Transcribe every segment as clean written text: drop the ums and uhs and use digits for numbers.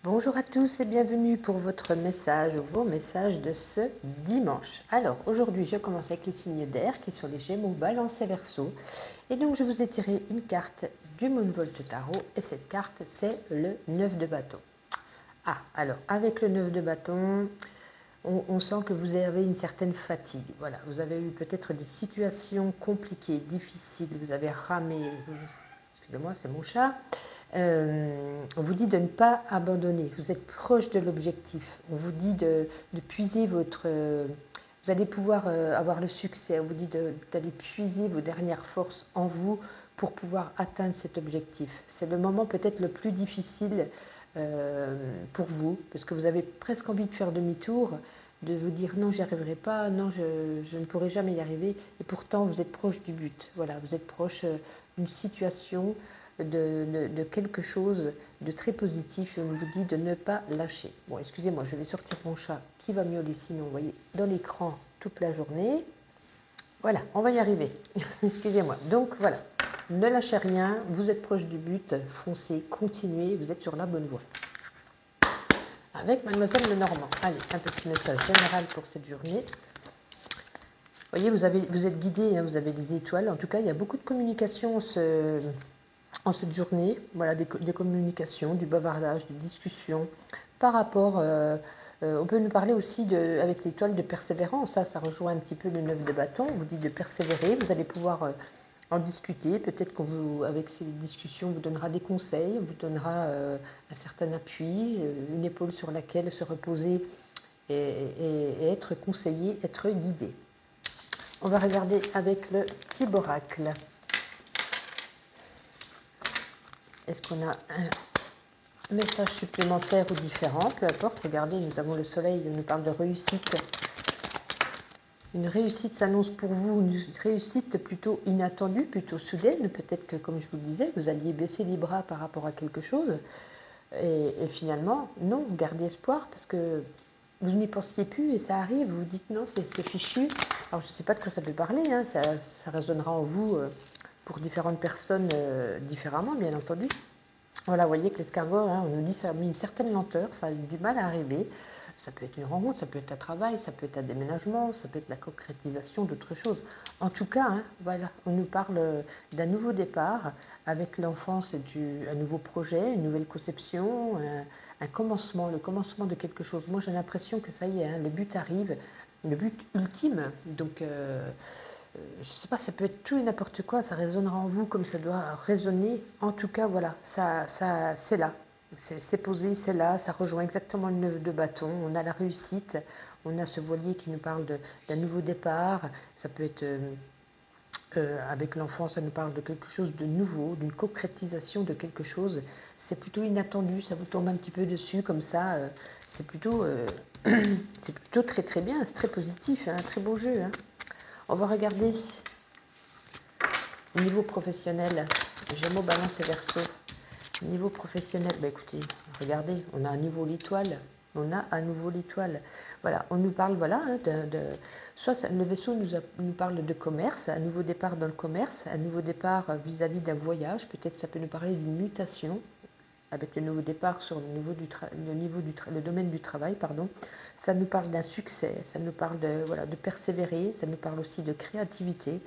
Bonjour à tous et bienvenue pour votre message, vos messages de ce dimanche. Alors aujourd'hui je commence avec les signes d'air qui sont les Gémeaux, Balance et Verseau. Et donc je vous ai tiré une carte du Moonvolt Tarot et cette carte c'est le 9 de bâton. Ah alors avec le 9 de bâton, on sent que vous avez une certaine fatigue. Voilà, vous avez eu peut-être des situations compliquées, difficiles, vous avez ramé, excusez-moi c'est mon chat. On vous dit de ne pas abandonner, vous êtes proche de l'objectif. On vous dit de puiser votre... vous allez pouvoir avoir le succès. On vous dit d'aller puiser vos dernières forces en vous pour pouvoir atteindre cet objectif. C'est le moment peut-être le plus difficile pour vous, parce que vous avez presque envie de faire demi-tour, de vous dire non, j'y arriverai pas, non, je ne pourrai jamais y arriver. Et pourtant, vous êtes proche du but. Voilà, vous êtes proche d'une situation, de quelque chose de très positif et on vous dit de ne pas lâcher. Bon, excusez-moi, je vais sortir mon chat qui va miauler sinon, vous voyez, dans l'écran toute la journée. Voilà, on va y arriver. Excusez-moi. Donc voilà, ne lâchez rien, vous êtes proche du but, foncez, continuez, vous êtes sur la bonne voie. Avec Mademoiselle Lenormand. Allez, un petit message général pour cette journée. Vous voyez, vous êtes guidé, hein, vous avez des étoiles. En tout cas, il y a beaucoup de communication en cette journée. Voilà, des communications, du bavardage, des discussions par rapport... on peut nous parler aussi, avec l'étoile, de persévérance. Ça rejoint un petit peu le 9 de bâton. On vous dit de persévérer. Vous allez pouvoir en discuter. Peut-être qu'avec ces discussions, vous donnera des conseils, vous donnera un certain appui, une épaule sur laquelle se reposer et être conseillé, être guidé. On va regarder avec le petit oracle. Est-ce qu'on a un message supplémentaire ou différent? Peu importe, regardez, nous avons le soleil, il nous parle de réussite. Une réussite s'annonce pour vous, une réussite plutôt inattendue, plutôt soudaine. Peut-être que, comme je vous le disais, vous alliez baisser les bras par rapport à quelque chose. Et finalement, non, gardez espoir parce que vous n'y pensiez plus et ça arrive. Vous vous dites non, c'est fichu. Alors, je ne sais pas de quoi ça peut parler, hein, ça résonnera en vous pour différentes personnes différemment, bien entendu. Voilà, vous voyez que l'escargot, hein, on nous dit que ça a mis une certaine lenteur, ça a eu du mal à arriver. Ça peut être une rencontre, ça peut être un travail, ça peut être un déménagement, ça peut être la concrétisation d'autres choses. En tout cas, hein, voilà, on nous parle d'un nouveau départ avec l'enfance, un nouveau projet, une nouvelle conception, un commencement, le commencement de quelque chose. Moi, j'ai l'impression que ça y est, hein, le but arrive, le but ultime. Donc, je ne sais pas, ça peut être tout et n'importe quoi, ça résonnera en vous comme ça doit résonner. En tout cas, voilà, c'est là. C'est posé, c'est là, ça rejoint exactement le 9 de bâton. On a la réussite, on a ce voilier qui nous parle d'un nouveau départ. Ça peut être, avec l'enfant, ça nous parle de quelque chose de nouveau, d'une concrétisation de quelque chose. C'est plutôt inattendu, ça vous tombe un petit peu dessus comme ça. C'est plutôt, c'est plutôt très très bien, c'est très positif, un très beau jeu. Hein. On va regarder niveau professionnel, Gémeaux, Balance et Verseau. Niveau professionnel, bah écoutez, regardez, on a à nouveau l'étoile. On a à nouveau l'étoile. Voilà, on nous parle, voilà, hein, soit le vaisseau nous parle de commerce, un nouveau départ dans le commerce, un nouveau départ vis-à-vis d'un voyage. Peut-être ça peut nous parler d'une mutation avec le nouveau départ sur le domaine du travail, pardon. Ça nous parle d'un succès, ça nous parle de persévérer, ça nous parle aussi de créativité.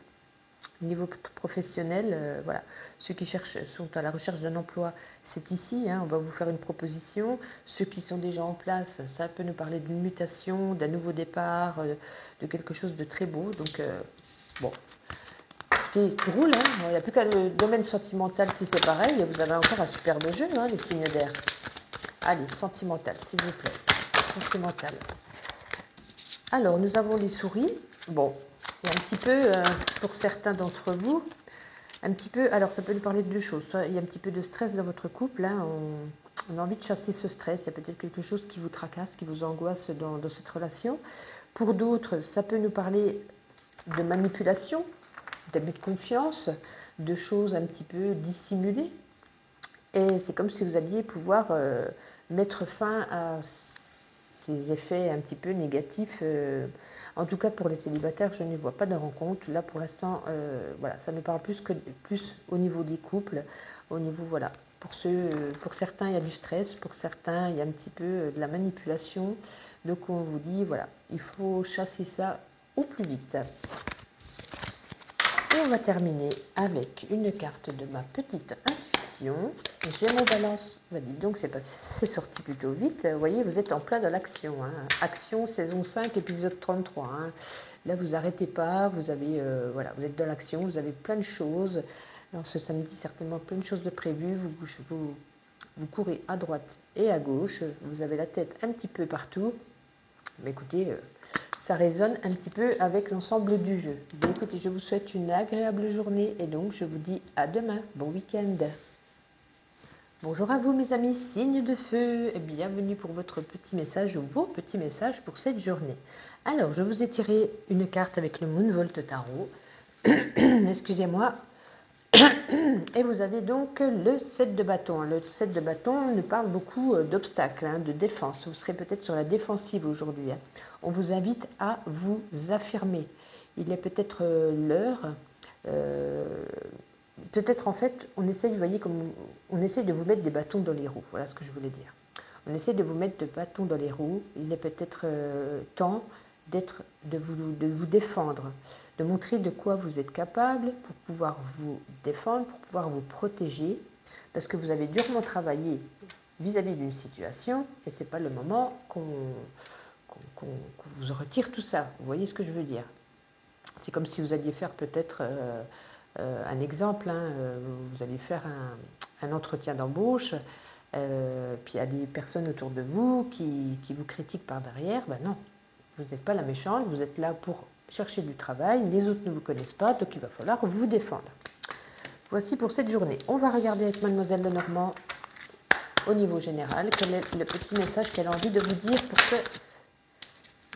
Niveau professionnel, voilà, ceux qui sont à la recherche d'un emploi, c'est ici, hein, on va vous faire une proposition. Ceux qui sont déjà en place, ça peut nous parler d'une mutation, d'un nouveau départ, de quelque chose de très beau. Donc, bon, écoutez, roule, hein, il n'y a plus qu'à le domaine sentimental si c'est pareil. Vous avez encore un superbe jeu, hein, les signes d'air. Allez, sentimental, s'il vous plaît. Sentimental. Alors, nous avons les souris. Bon, il y a un petit peu, pour certains d'entre vous, un petit peu, alors ça peut nous parler de deux choses. Soit il y a un petit peu de stress dans votre couple, hein, on a envie de chasser ce stress, il y a peut-être quelque chose qui vous tracasse, qui vous angoisse dans cette relation. Pour d'autres, ça peut nous parler de manipulation, d'abus de confiance, de choses un petit peu dissimulées. Et c'est comme si vous alliez pouvoir mettre fin à ces effets un petit peu négatifs. En tout cas, pour les célibataires, je ne vois pas de rencontre. Là, pour l'instant, voilà, ça ne parle plus au niveau des couples, au niveau, voilà. Pour certains, il y a du stress, pour certains, il y a un petit peu de la manipulation. Donc on vous dit, voilà, il faut chasser ça au plus vite. Et on va terminer avec une carte de ma petite intuition. Gémeaux Balance, dis donc c'est sorti plutôt vite. Vous voyez, vous êtes en plein dans l'action. Hein. Action, saison 5, épisode 33. Hein. Là, vous n'arrêtez pas, vous avez, voilà, vous êtes dans l'action, vous avez plein de choses. Alors ce samedi, certainement plein de choses de prévues. Vous courez à droite et à gauche. Vous avez la tête un petit peu partout. Mais écoutez, ça résonne un petit peu avec l'ensemble du jeu. Bien, écoutez, je vous souhaite une agréable journée et donc je vous dis à demain. Bon week-end. Bonjour à vous mes amis, signes de feu, et bienvenue pour votre petit message ou vos petits messages pour cette journée. Alors, je vous ai tiré une carte avec le Moonvolt Tarot. Excusez-moi. Et vous avez donc le 7 de bâton. Le 7 de bâton nous parle beaucoup d'obstacles, hein, de défense. Vous serez peut-être sur la défensive aujourd'hui. Hein. On vous invite à vous affirmer. Il est peut-être l'heure. Peut-être en fait, on essaye, vous voyez, comme on essaye de vous mettre des bâtons dans les roues. Voilà ce que je voulais dire. On essaie de vous mettre des bâtons dans les roues. Il est peut-être temps de vous défendre, de montrer de quoi vous êtes capable pour pouvoir vous défendre, pour pouvoir vous protéger, parce que vous avez durement travaillé vis-à-vis d'une situation et ce n'est pas le moment qu'on vous retire tout ça. Vous voyez ce que je veux dire? C'est comme si vous alliez faire peut-être un exemple, hein, vous allez faire un entretien d'embauche, puis il y a des personnes autour de vous qui vous critiquent par derrière. Ben non, vous n'êtes pas la méchante, vous êtes là pour chercher du travail, les autres ne vous connaissent pas, donc il va falloir vous défendre. Voici pour cette journée. On va regarder avec Mademoiselle Lenormand au niveau général, quel est le petit message qu'elle a envie de vous dire pour que...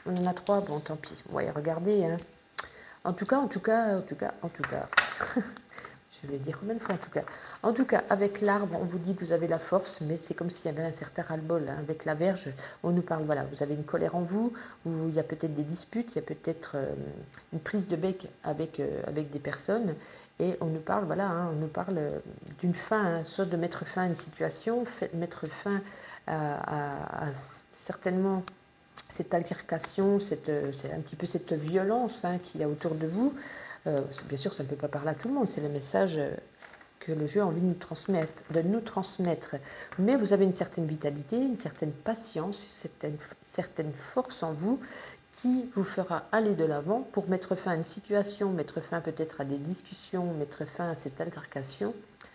On en a 3, bon tant pis. Ouais, regardez. Hein. En tout cas. Je vais dire combien de fois en tout cas. En tout cas, avec l'arbre, on vous dit que vous avez la force, mais c'est comme s'il y avait un certain ras-le-bol. Hein. Avec la verge, on nous parle, voilà, vous avez une colère en vous, où il y a peut-être des disputes, il y a peut-être une prise de bec avec des personnes, et on nous parle, voilà, hein, on nous parle d'une fin, hein, soit de mettre fin à une situation, mettre fin à certainement cette altercation, c'est un petit peu cette violence hein, qu'il y a autour de vous. Bien sûr, ça ne peut pas parler à tout le monde, c'est le message que le jeu a envie de nous transmettre. Mais vous avez une certaine vitalité, une certaine patience, une certaine force en vous qui vous fera aller de l'avant pour mettre fin à une situation, mettre fin peut-être à des discussions, mettre fin à cette altercation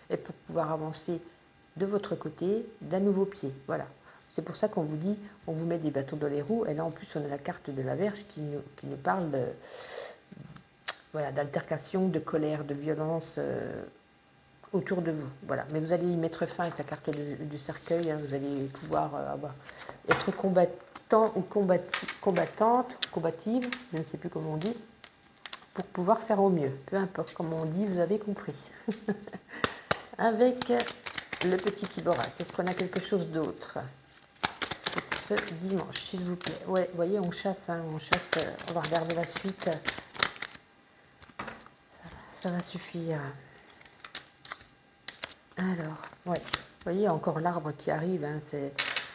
et pour pouvoir avancer de votre côté d'un nouveau pied. Voilà. C'est pour ça qu'on vous dit, on vous met des bâtons dans les roues. Et là, en plus, on a la carte de la Vierge qui nous parle de, voilà, d'altercation, de colère, de violence autour de vous. Voilà. Mais vous allez y mettre fin avec la carte du cercueil. Hein. Vous allez pouvoir être combattant ou combattante, combative, je ne sais plus comment on dit, pour pouvoir faire au mieux. Peu importe comment on dit, vous avez compris. Avec le petit Kibora, est-ce qu'on a quelque chose d'autre ce dimanche, s'il vous plaît? Ouais, vous voyez, on chasse, hein, on va regarder la suite. Ça va suffire. Alors, ouais, vous voyez, encore l'arbre qui arrive, hein, c'est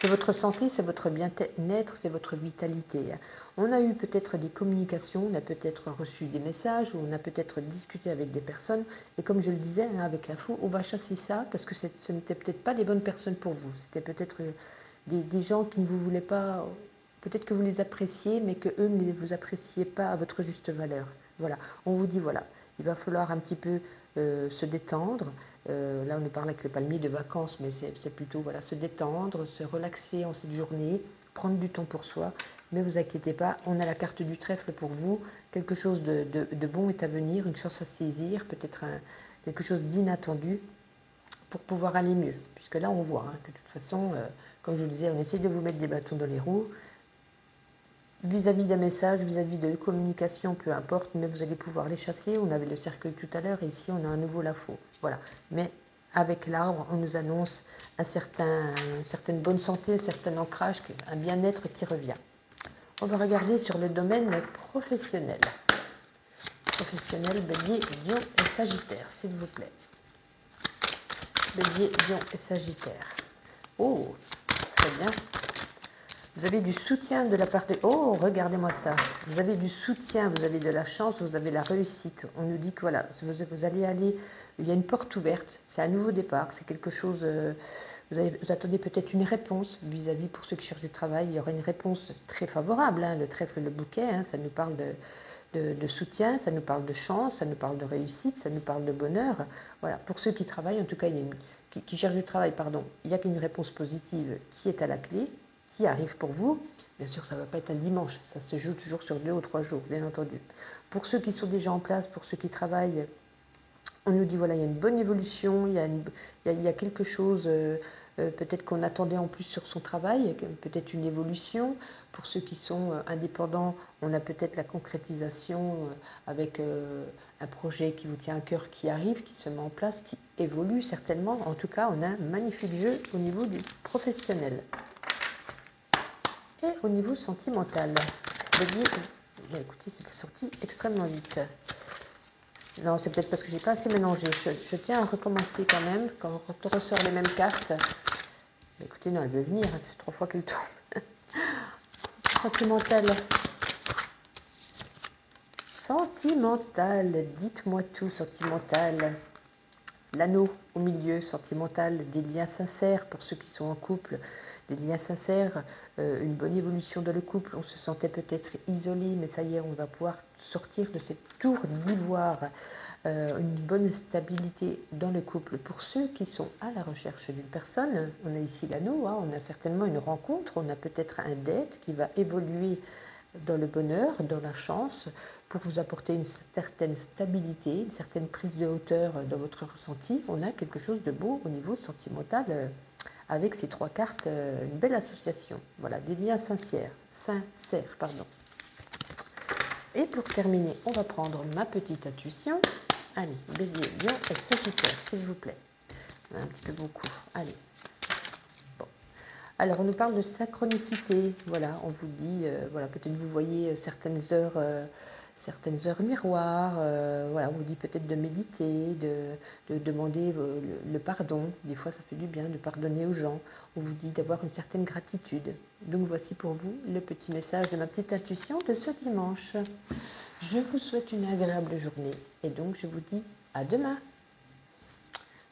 votre santé, c'est votre bien-être, c'est votre vitalité. On a eu peut-être des communications, on a peut-être reçu des messages, ou on a peut-être discuté avec des personnes, et comme je le disais, hein, avec la fou, on va chasser ça, parce que ce n'était peut-être pas des bonnes personnes pour vous, c'était peut-être des gens qui ne vous voulaient pas, peut-être que vous les appréciez, mais que eux ne vous appréciez pas à votre juste valeur. Voilà, on vous dit, voilà, il va falloir un petit peu se détendre. Là, on nous parle avec le palmier de vacances, mais c'est plutôt voilà, se détendre, se relaxer en cette journée, prendre du temps pour soi. Mais vous inquiétez pas, on a la carte du trèfle pour vous. Quelque chose de bon est à venir, une chance à saisir, peut-être quelque chose d'inattendu pour pouvoir aller mieux. Puisque là, on voit hein, que de toute façon, comme je vous disais, on essaie de vous mettre des bâtons dans les roues. Vis-à-vis d'un message, vis-à-vis de communication, peu importe, mais vous allez pouvoir les chasser. On avait le cercueil tout à l'heure et ici on a un nouveau lafaux. Voilà. Mais avec l'arbre, on nous annonce une certaine bonne santé, un certain ancrage, un bien-être qui revient. On va regarder sur le domaine professionnel. Professionnel, Bélier, Lion et Sagittaire, s'il vous plaît. Bélier, Lion et Sagittaire. Oh, très bien. Vous avez du soutien de la part de... Oh, regardez-moi ça. Vous avez du soutien, vous avez de la chance, vous avez la réussite. On nous dit que voilà, vous allez aller... Il y a une porte ouverte, c'est un nouveau départ, c'est quelque chose... vous attendez peut-être une réponse vis-à-vis pour ceux qui cherchent du travail. Il y aura une réponse très favorable. Hein, le trèfle, le bouquet, hein, ça nous parle de soutien, ça nous parle de chance, ça nous parle de réussite, ça nous parle de bonheur. Voilà, pour ceux qui travaillent, en tout cas, qui cherchent du travail, pardon, il y a une réponse positive qui est à la clé, qui arrive pour vous. Bien sûr, ça ne va pas être un dimanche, ça se joue toujours sur 2 ou 3 jours, bien entendu. Pour ceux qui sont déjà en place, pour ceux qui travaillent, on nous dit voilà, il y a une bonne évolution, il y a quelque chose, peut-être qu'on attendait en plus sur son travail, peut-être une évolution. Pour ceux qui sont indépendants, on a peut-être la concrétisation avec un projet qui vous tient à cœur, qui arrive, qui se met en place, qui évolue certainement. En tout cas, on a un magnifique jeu au niveau du professionnel. Et au niveau sentimental, écoutez, c'est sorti extrêmement vite. Non, c'est peut-être parce que j'ai pas assez mélangé. Je tiens à recommencer quand même, quand on ressort les mêmes cartes. Mais écoutez, non, elle veut venir, hein, ça fait 3 fois qu'elle tombe. Sentimental. Sentimental, dites-moi tout, sentimental. L'anneau au milieu, sentimental, des liens sincères pour ceux qui sont en couple. Des liens sincères, une bonne évolution dans le couple. On se sentait peut-être isolé, mais ça y est, on va pouvoir sortir de cette tour d'ivoire. Une bonne stabilité dans le couple. Pour ceux qui sont à la recherche d'une personne, on a ici l'anneau, hein, on a certainement une rencontre, on a peut-être un date qui va évoluer dans le bonheur, dans la chance, pour vous apporter une certaine stabilité, une certaine prise de hauteur dans votre ressenti. On a quelque chose de beau au niveau sentimental avec ces 3 cartes, une belle association. Voilà, des liens sincères, pardon. Et pour terminer, on va prendre ma petite intuition. Allez, Bélier, Lion et Sagittaire, s'il vous plaît. Un petit peu beaucoup. Allez. Bon. Alors, on nous parle de synchronicité. Voilà, on vous dit, voilà, peut-être vous voyez certaines heures miroirs. Voilà, on vous dit peut-être de méditer, de demander le pardon. Des fois, ça fait du bien de pardonner aux gens. On vous dit d'avoir une certaine gratitude. Donc, voici pour vous le petit message de ma petite intuition de ce dimanche. Je vous souhaite une agréable journée et donc je vous dis à demain.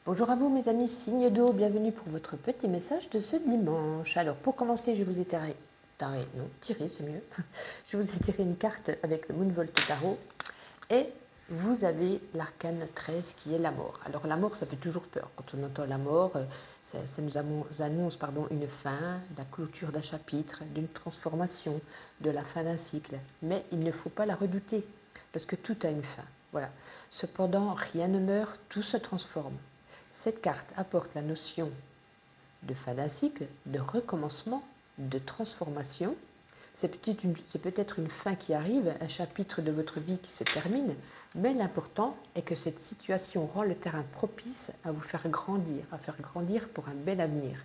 Bonjour à vous mes amis, signe d'eau, bienvenue pour votre petit message de ce dimanche. Alors pour commencer, je vous ai tiré, c'est mieux. Je vous ai tiré une carte avec le Moonvolt Tarot et vous avez l'arcane 13 qui est la mort. Alors la mort, ça fait toujours peur. Quand on entend la mort, ça nous annonce une fin, la clôture d'un chapitre, d'une transformation, de la fin d'un cycle. Mais il ne faut pas la redouter, parce que tout a une fin. Voilà. Cependant, rien ne meurt, tout se transforme. Cette carte apporte la notion de fin d'un cycle, de recommencement, de transformation. C'est peut-être une fin qui arrive, un chapitre de votre vie qui se termine, mais l'important est que cette situation rend le terrain propice à vous faire grandir pour un bel avenir.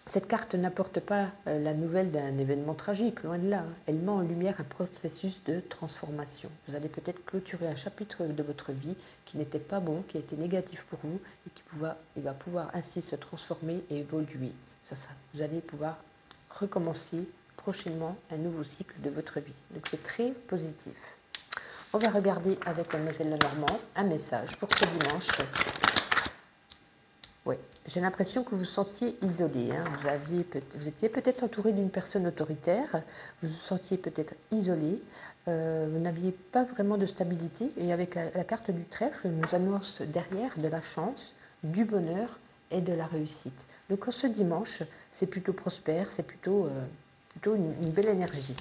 Cette carte n'apporte pas la nouvelle d'un événement tragique, loin de là. Elle met en lumière un processus de transformation. Vous allez peut-être clôturer un chapitre de votre vie qui n'était pas bon, qui était négatif pour vous, et il va pouvoir ainsi se transformer et évoluer. Vous allez pouvoir recommencer prochainement un nouveau cycle de votre vie. Donc c'est très positif. On va regarder avec Mademoiselle Lenormand un message pour ce dimanche. Oui, j'ai l'impression que vous vous sentiez isolé. Hein. Vous étiez peut-être entouré d'une personne autoritaire, vous vous sentiez peut-être isolé, vous n'aviez pas vraiment de stabilité. Et avec la carte du trèfle, nous annonce derrière de la chance, du bonheur et de la réussite. Donc ce dimanche, c'est plutôt prospère, c'est plutôt une belle énergie.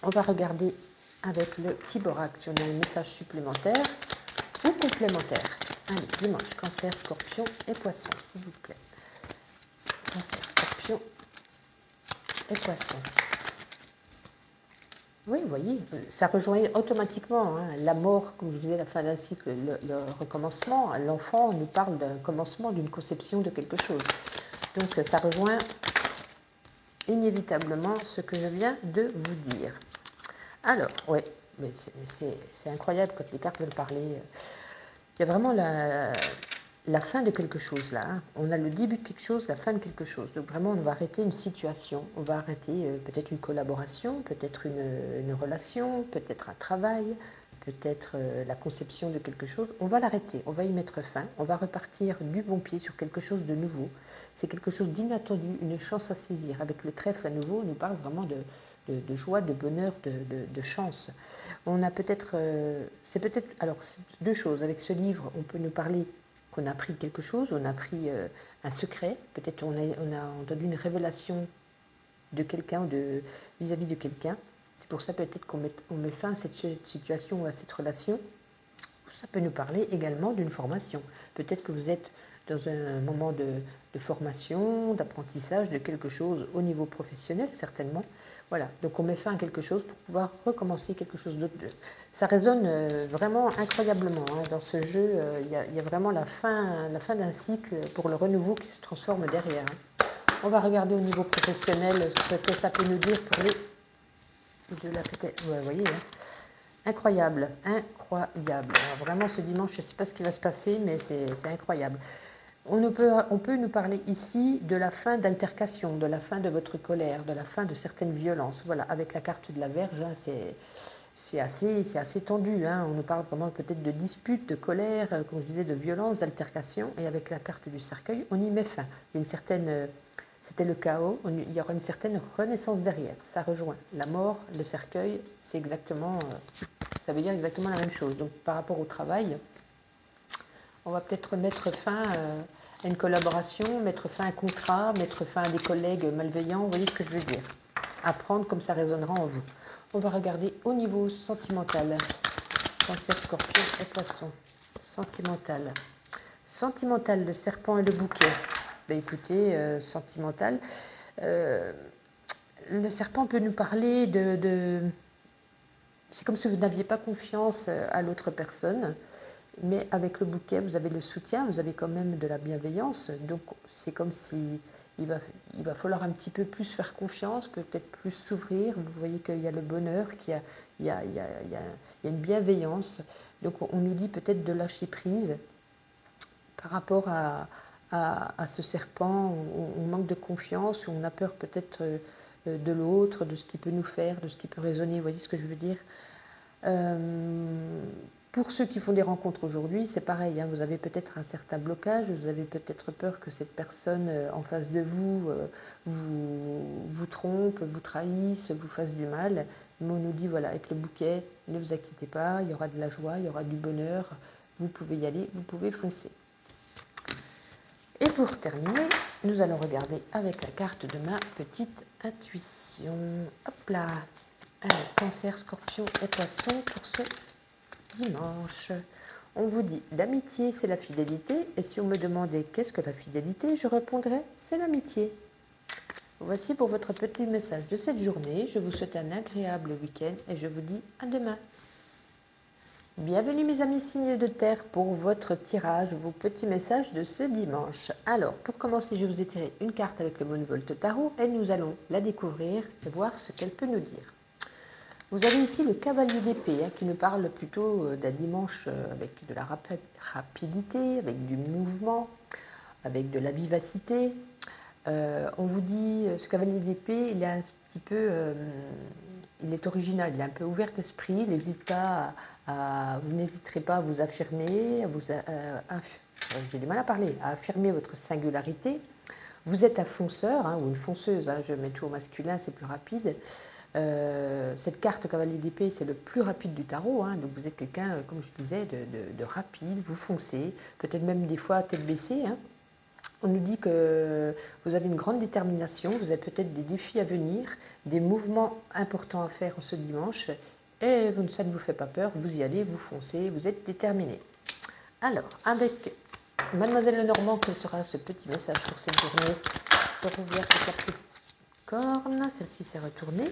On va regarder avec le Tiborak si on a un message supplémentaire ou complémentaire. Allez, dimanche, Cancer, Scorpion et Poisson, s'il vous plaît. Cancer, Scorpion et Poisson. Oui, vous voyez, ça rejoint automatiquement la mort, comme je disais, la fin d'un cycle, le recommencement. L'enfant nous parle d'un commencement, d'une conception de quelque chose. Donc ça rejoint inévitablement ce que je viens de vous dire. Alors, oui, c'est incroyable quand les cartes veulent parler. Il y a vraiment la fin de quelque chose là. Hein. On a le début de quelque chose, la fin de quelque chose. Donc vraiment, on va arrêter une situation, on va arrêter peut-être une collaboration, peut-être une relation, peut-être un travail, peut-être la conception de quelque chose. On va l'arrêter, on va y mettre fin, on va repartir du bon pied sur quelque chose de nouveau. C'est quelque chose d'inattendu, une chance à saisir. Avec le trèfle à nouveau, on nous parle vraiment de joie, de bonheur, de chance. On a peut-être, c'est peut-être, alors deux choses. Avec ce livre, on peut nous parler qu'on a appris quelque chose, on a appris un secret, peut-être on a entendu une révélation de quelqu'un vis-à-vis de quelqu'un. C'est pour ça peut-être qu'on met fin à cette situation ou à cette relation. Ça peut nous parler également d'une formation. Peut-être que vous êtes dans un moment de formation, d'apprentissage de quelque chose au niveau professionnel, certainement. Voilà, donc on met fin à quelque chose pour pouvoir recommencer quelque chose d'autre. Ça résonne vraiment incroyablement. Hein. Dans ce jeu, il y a vraiment la fin d'un cycle pour le renouveau qui se transforme derrière. Hein. On va regarder au niveau professionnel ce que ça peut nous dire pour les... Là, c'était... Ouais, vous voyez, hein. Incroyable, incroyable. Alors vraiment, ce dimanche, je ne sais pas ce qui va se passer, mais c'est incroyable. On peut nous parler ici de la fin d'altercation, de la fin de votre colère, de la fin de certaines violences. Voilà, avec la carte de la Vierge, hein, c'est assez tendu. Hein. On nous parle vraiment peut-être de disputes, de colère, comme je disais, de violence, d'altercation. Et avec la carte du cercueil, on y met fin. Il y a une certaine... C'était le chaos, il y aura une certaine renaissance derrière. Ça rejoint la mort, le cercueil, c'est exactement... ça veut dire exactement la même chose. Donc par rapport au travail, on va peut-être mettre fin à une collaboration, mettre fin à un contrat, mettre fin à des collègues malveillants, vous voyez ce que je veux dire. Apprendre comme ça résonnera en vous. On va regarder au niveau sentimental. Cancer, Scorpion et Poisson. Sentimental. Sentimental, le serpent et le bouquet. Ben écoutez, sentimental. Le serpent peut nous parler c'est comme si vous n'aviez pas confiance à l'autre personne. Mais avec le bouquet, vous avez le soutien, vous avez quand même de la bienveillance. Donc, c'est comme si il va falloir un petit peu plus faire confiance, peut-être plus s'ouvrir. Vous voyez qu'il y a le bonheur, il y a une bienveillance. Donc, on nous dit peut-être de lâcher prise par rapport à ce serpent. On manque de confiance, ou on a peur peut-être de l'autre, de ce qu'il peut nous faire, de ce qui peut résonner. Vous voyez ce que je veux dire ? Pour ceux qui font des rencontres aujourd'hui, c'est pareil, hein, vous avez peut-être un certain blocage, vous avez peut-être peur que cette personne en face de vous vous trompe, vous trahisse, vous fasse du mal. Mais on nous dit, voilà, avec le bouquet, ne vous inquiétez pas, il y aura de la joie, il y aura du bonheur, vous pouvez y aller, vous pouvez foncer. Et pour terminer, nous allons regarder avec la carte de ma petite intuition. Hop là. Alors, Cancer, Scorpion et Poisson pour ce dimanche. On vous dit, l'amitié, c'est la fidélité. Et si on me demandait qu'est-ce que la fidélité, je répondrais, c'est l'amitié. Voici pour votre petit message de cette journée. Je vous souhaite un agréable week-end et je vous dis à demain. Bienvenue mes amis signes de terre pour votre tirage, vos petits messages de ce dimanche. Alors, pour commencer, je vous ai tiré une carte avec le Moonvolt Tarot et nous allons la découvrir et voir ce qu'elle peut nous dire. Vous avez ici le cavalier d'épée qui nous parle plutôt d'un dimanche avec de la rapidité, avec du mouvement, avec de la vivacité. On vous dit, ce cavalier d'épée, il est un petit peu, il est original, il est un peu ouvert d'esprit, vous n'hésiterez pas à vous affirmer, j'ai du mal à parler, à affirmer votre singularité. Vous êtes un fonceur ou une fonceuse, je mets tout au masculin, c'est plus rapide. Cette carte cavalier d'épée, c'est le plus rapide du tarot, donc vous êtes quelqu'un, comme je disais, de rapide, vous foncez, peut-être même des fois tête baissée. On nous dit que vous avez une grande détermination, vous avez peut-être des défis à venir, des mouvements importants à faire ce dimanche, et ça ne vous fait pas peur, vous y allez, vous foncez, vous êtes déterminé. Alors, avec Mademoiselle Lenormand, quel sera ce petit message pour cette journée? Taureau Vierge, Capricorne, celle-ci s'est retournée.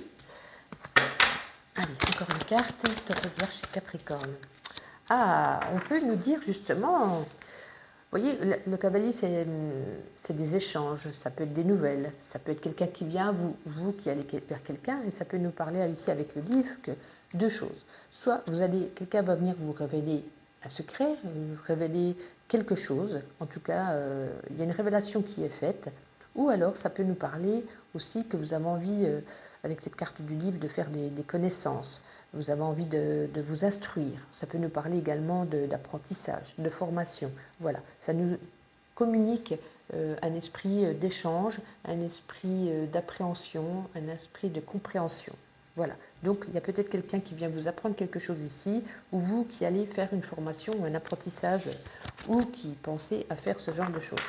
Allez, encore une carte, Taureau Vierge et Capricorne. Ah, on peut nous dire justement, vous voyez, le cavalier, c'est des échanges, ça peut être des nouvelles, ça peut être quelqu'un qui vient, vous qui allez vers quelqu'un, et ça peut nous parler ici avec le livre que deux choses. Soit quelqu'un va venir vous révéler un secret, vous révéler quelque chose. En tout cas, il y a une révélation qui est faite. Ou alors, ça peut nous parler aussi que vous avez envie, avec cette carte du livre, de faire des connaissances. Vous avez envie de vous instruire. Ça peut nous parler également d'apprentissage, de formation. Voilà, ça nous communique un esprit d'échange, un esprit d'appréhension, un esprit de compréhension. Voilà, donc il y a peut-être quelqu'un qui vient vous apprendre quelque chose ici, ou vous qui allez faire une formation ou un apprentissage, ou qui pensez à faire ce genre de choses.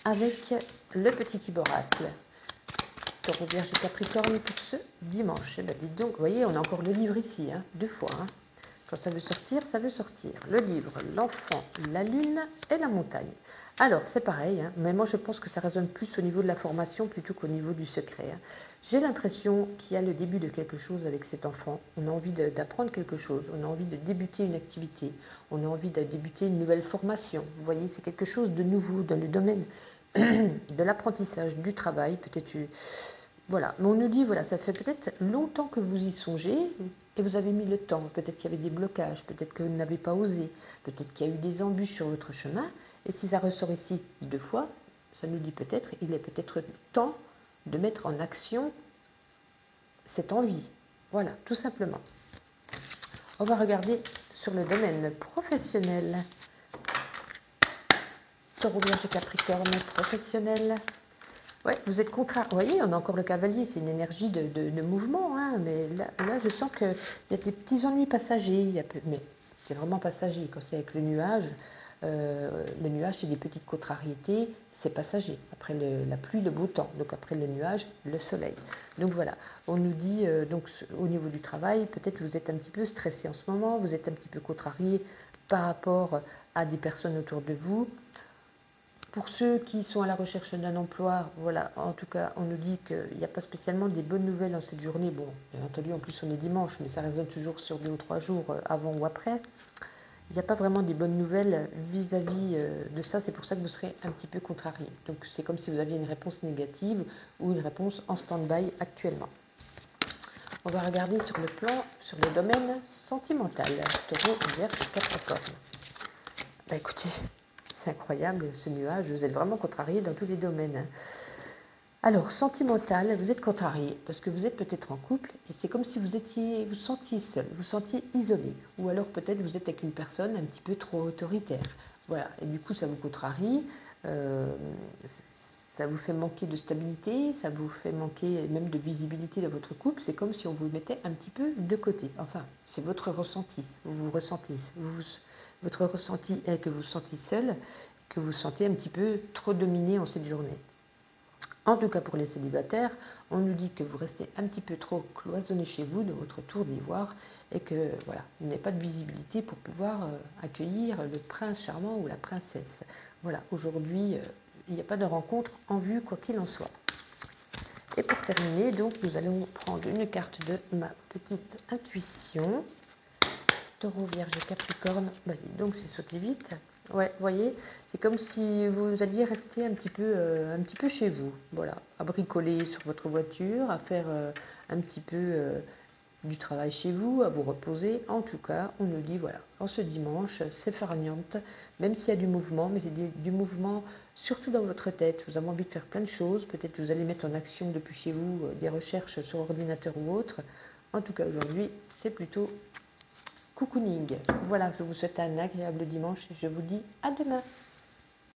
Avec le petit oracle, Taureau, Vierge et Capricorne pour ce dimanche. Eh bien, dites donc, vous voyez, on a encore le livre ici, hein, 2 fois. Hein. Quand ça veut sortir, ça veut sortir. Le livre, l'enfant, la lune et la montagne. Alors, c'est pareil, hein, mais moi je pense que ça résonne plus au niveau de la formation plutôt qu'au niveau du secret. Hein. J'ai l'impression qu'il y a le début de quelque chose avec cet enfant. On a envie d'apprendre quelque chose, on a envie de débuter une activité, on a envie de débuter une nouvelle formation. Vous voyez, c'est quelque chose de nouveau dans le domaine de l'apprentissage, du travail, peut-être. Voilà, mais on nous dit, voilà, ça fait peut-être longtemps que vous y songez et vous avez mis le temps. Peut-être qu'il y avait des blocages, peut-être que vous n'avez pas osé, peut-être qu'il y a eu des embûches sur votre chemin. Et si ça ressort ici 2 fois, ça nous dit peut-être, il est peut-être temps de mettre en action cette envie. Voilà, tout simplement. On va regarder sur le domaine professionnel. Taureau, Vierge et Capricorne, professionnel. Ouais, vous êtes contraire. Vous voyez, on a encore le cavalier, c'est une énergie de mouvement, hein, mais là, je sens qu'il y a des petits ennuis passagers, mais c'est vraiment passager. Quand c'est avec le nuage, c'est des petites contrariétés, c'est passager. Après la pluie, le beau temps, donc après le nuage, le soleil. Donc voilà, on nous dit, donc au niveau du travail, peut-être que vous êtes un petit peu stressé en ce moment, vous êtes un petit peu contrarié par rapport à des personnes autour de vous. Pour ceux qui sont à la recherche d'un emploi, voilà, en tout cas, on nous dit qu'il n'y a pas spécialement des bonnes nouvelles dans cette journée. Bon, bien entendu, en plus, on est dimanche, mais ça résonne toujours sur 2 ou 3 jours avant ou après. Il n'y a pas vraiment des bonnes nouvelles vis-à-vis de ça. C'est pour ça que vous serez un petit peu contrarié. Donc, c'est comme si vous aviez une réponse négative ou une réponse en stand-by actuellement. On va regarder sur le plan, sur le domaine sentimental. Taureau, Vierge et Capricorne. Bah écoutez, c'est incroyable ce nuage, vous êtes vraiment contrarié dans tous les domaines. Alors, sentimental, vous êtes contrarié parce que vous êtes peut-être en couple et c'est comme si vous sentiez seul, vous sentiez isolé. Ou alors peut-être vous êtes avec une personne un petit peu trop autoritaire. Voilà, et du coup ça vous contrarie, ça vous fait manquer de stabilité, ça vous fait manquer même de visibilité dans votre couple. C'est comme si on vous mettait un petit peu de côté. Enfin, c'est votre ressenti, vous ressentez. Votre ressenti est que vous vous sentez seul, que vous vous sentez un petit peu trop dominé en cette journée. En tout cas pour les célibataires, on nous dit que vous restez un petit peu trop cloisonné chez vous de votre tour d'ivoire et que voilà, vous n'avez pas de visibilité pour pouvoir accueillir le prince charmant ou la princesse. Voilà, aujourd'hui, il n'y a pas de rencontre en vue, quoi qu'il en soit. Et pour terminer, donc, nous allons prendre une carte de ma petite intuition. Taureau, Vierge et Capricorne, bah, donc c'est sauté vite. Ouais, vous voyez, c'est comme si vous alliez rester un petit peu chez vous, voilà, à bricoler sur votre voiture, à faire un petit peu du travail chez vous, à vous reposer. En tout cas, on nous dit, voilà, en ce dimanche, c'est farniente, même s'il y a du mouvement, mais c'est du mouvement surtout dans votre tête. Vous avez envie de faire plein de choses, peut-être que vous allez mettre en action depuis chez vous des recherches sur ordinateur ou autre. En tout cas, aujourd'hui, c'est plutôt cocooning. Voilà, je vous souhaite un agréable dimanche et je vous dis à demain.